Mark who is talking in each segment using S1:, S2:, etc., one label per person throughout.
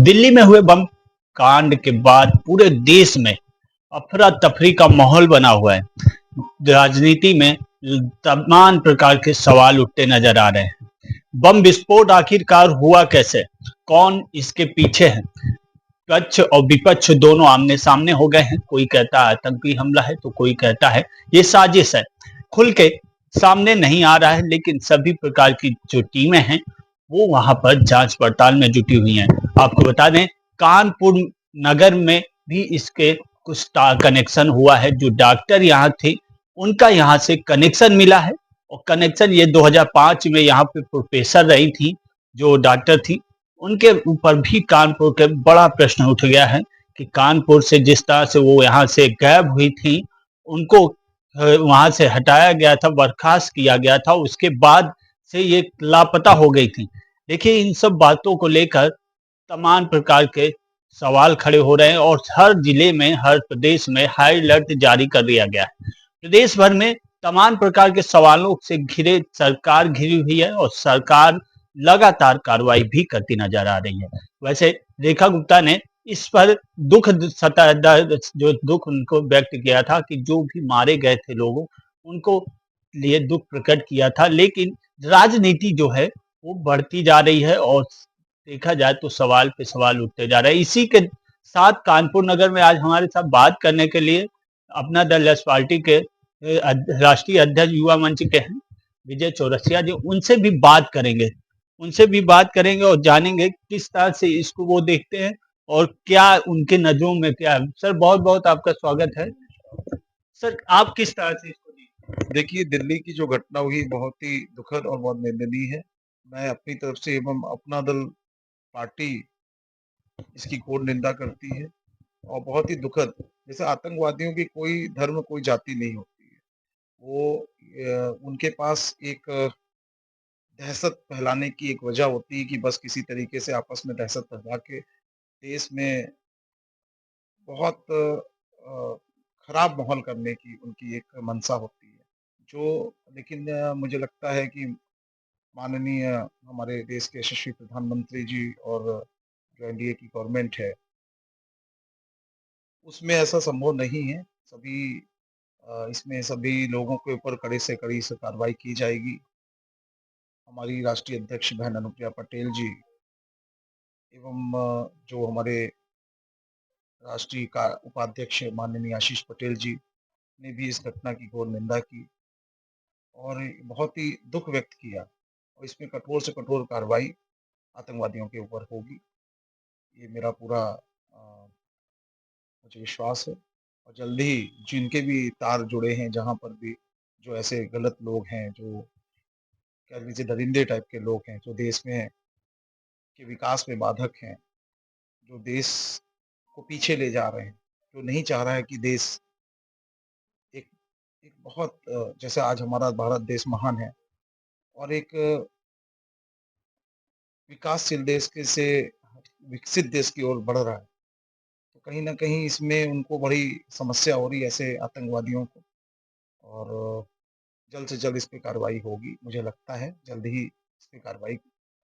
S1: दिल्ली में हुए बम कांड के बाद पूरे देश में अफरा तफरी का माहौल बना हुआ है। राजनीति में तमाम प्रकार के सवाल उठते नजर आ रहे हैं। बम विस्फोट आखिरकार हुआ कैसे, कौन इसके पीछे है? पक्ष और विपक्ष दोनों आमने सामने हो गए हैं। कोई कहता है आतंकी हमला है तो कोई कहता है ये साजिश है। खुल के सामने नहीं आ रहा है, लेकिन सभी प्रकार की जो टीमें हैं वो वहां पर जांच पड़ताल में जुटी हुई हैं। आपको बता दें, कानपुर नगर में भी इसके कुछ कनेक्शन हुआ है। जो डॉक्टर यहाँ थे उनका यहाँ से कनेक्शन मिला है, और कनेक्शन ये 2005 में यहाँ पे प्रोफेसर रही थी जो डॉक्टर थी, उनके ऊपर भी कानपुर के बड़ा प्रश्न उठ गया है कि कानपुर से जिस तरह से वो यहाँ से गायब हुई थी, उनको वहां से हटाया गया था, बर्खास्त किया गया था, उसके बाद से ये लापता हो गई थी। देखिए, इन सब बातों को लेकर तमाम प्रकार के सवाल खड़े हो रहे हैं, और हर जिले में, हर प्रदेश में हाई अलर्ट जारी कर दिया गया है। प्रदेश भर में तमाम प्रकार के सवालों से घिरे सरकार घिरी हुई है, और सरकार लगातार कार्रवाई भी करती नजर आ रही है। वैसे रेखा गुप्ता ने इस पर जो दुख उनको व्यक्त किया था कि जो भी मारे गए थे लोगों, उनको लिए दुख प्रकट किया था, लेकिन राजनीति जो है वो बढ़ती जा रही है, और देखा जाए तो सवाल पे सवाल उठते जा रहे हैं। इसी के साथ कानपुर नगर में आज हमारे साथ बात करने के लिए अपना दल एस पार्टी के राष्ट्रीय अध्यक्ष युवा मंच के हैं विजय चौरसिया जी, उनसे भी बात करेंगे और जानेंगे किस तरह से इसको वो देखते हैं और क्या उनके नजरों में क्या है। सर, बहुत बहुत आपका स्वागत है। सर, आप किस तरह से इसको देखते हैं?
S2: देखिए, दिल्ली की जो घटना हुई बहुत ही दुखद और बहुत निंदनीय है। मैं अपनी तरफ से एवं अपना दल पार्टी इसकी घोर निंदा करती है और बहुत ही दुखद। जैसे आतंकवादियों की कोई धर्म, कोई जाति नहीं होती है। वो उनके पास एक दहशत फैलाने की एक वजह होती है कि बस किसी तरीके से आपस में दहशत फैला के देश में बहुत खराब माहौल करने की उनकी एक मंशा होती है। लेकिन मुझे लगता है कि माननीय हमारे देश के यशस्वी प्रधानमंत्री जी और जो एनडीए की गवर्नमेंट है, उसमें ऐसा संभव नहीं है। इसमें सभी लोगों के ऊपर कड़ी से कड़ी से कार्रवाई की जाएगी। हमारी राष्ट्रीय अध्यक्ष बहन अनुप्रिया पटेल जी एवं जो हमारे राष्ट्रीय का उपाध्यक्ष माननीय आशीष पटेल जी ने भी इस घटना की घोर निंदा की और बहुत ही दुख व्यक्त किया, और इसमें कठोर से कठोर कार्रवाई आतंकवादियों के ऊपर होगी। ये मेरा पूरा मुझे विश्वास है। और जल्दी ही जिनके भी तार जुड़े हैं, जहाँ पर भी जो ऐसे गलत लोग हैं, जो कह लीजिए दरिंदे टाइप के लोग हैं, जो देश में के विकास में बाधक हैं, जो देश को पीछे ले जा रहे हैं, जो नहीं चाह रहा है कि देश एक एक बहुत जैसे आज हमारा भारत देश महान है और एक विकासशील देश के से विकसित देश की ओर बढ़ रहा है। तो कहीं न कहीं इसमें उनको बड़ी समस्या हो रही है ऐसे आतंकवादियों को, और जल्द से जल्द इस पे कार्रवाई होगी। मुझे लगता है जल्द ही इस पे कार्रवाई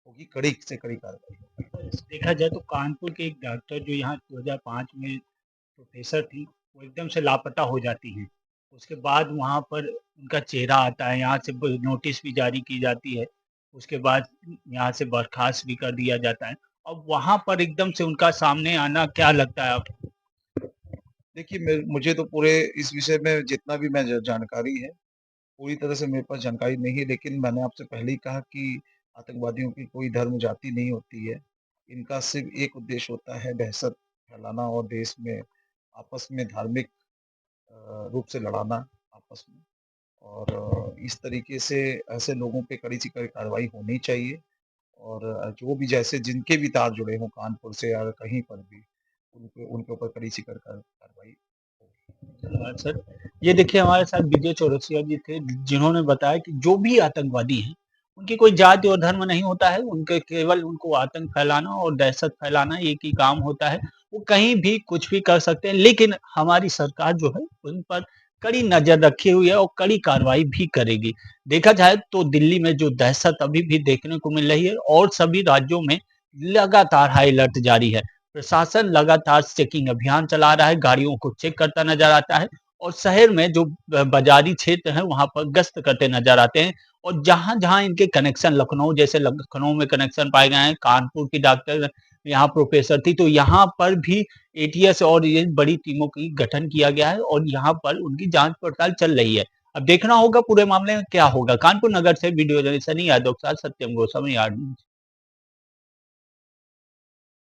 S2: होगी, कड़ी से कड़ी कार्रवाई होगी।
S1: देखा जाए तो कानपुर के एक डॉक्टर जो यहाँ 2005 में प्रोफेसर थी, वो एकदम से लापता हो जाती हैं। उसके बाद वहाँ पर उनका चेहरा आता है, यहाँ से नोटिस भी जारी की जाती है, उसके बाद यहाँ से बर्खास्त भी कर दिया जाता है। अब वहाँ पर एकदम से उनका सामने आना, क्या लगता है आपको?
S2: देखिए, मुझे तो पूरे इस विषय में जितना भी मैं जानकारी है, पूरी तरह से मेरे पास जानकारी नहीं है, लेकिन मैंने आपसे पहले ही कहा कि आतंकवादियों की कोई धर्म जाति नहीं होती है। इनका सिर्फ एक उद्देश्य होता है दहशत फैलाना और देश में आपस में धार्मिक रूप से लड़ाना आपस में। और इस तरीके से ऐसे लोगों पे कड़ी से कड़ी कार्रवाई होनी चाहिए, और जो भी जैसे जिनके भी तार जुड़े हों कानपुर से या कहीं पर भी, उनके उनके ऊपर कड़ी से कड़ी कार्रवाई होगी।
S1: धन्यवाद सर। ये देखिए, हमारे साथ विजय चौरसिया जी थे, जिन्होंने बताया कि जो भी आतंकवादी हैं, उनकी कोई जाति और धर्म नहीं होता है, उनके केवल उनको आतंक फैलाना और दहशत फैलाना एक ही काम होता है। वो कहीं भी कुछ भी कर सकते हैं, लेकिन हमारी सरकार जो है उन पर कड़ी नजर रखी हुई है और कड़ी कार्रवाई भी करेगी। देखा जाए तो दिल्ली में जो दहशत अभी भी देखने को मिल रही है, और सभी राज्यों में लगातार हाई अलर्ट जारी है। प्रशासन लगातार चेकिंग अभियान चला रहा है, गाड़ियों को चेक करता नजर आता है और शहर में जो बाजारी क्षेत्र हैं वहां पर गश्त करते नजर आते हैं। और जहां-जहां इनके कनेक्शन, लखनऊ जैसे लखनऊ में कनेक्शन पाए गए हैं, कानपुर की डॉक्टर यहाँ प्रोफेसर थी, तो यहाँ पर भी एटीएस और ये बड़ी टीमों की गठन किया गया है और यहाँ पर उनकी जांच पड़ताल चल रही है। अब देखना होगा पूरे मामले में क्या होगा। कानपुर नगर से वीडियो जर्नलिस्ट सनी यादव के साथ सत्यम गोस्वामी, आर न्यूज।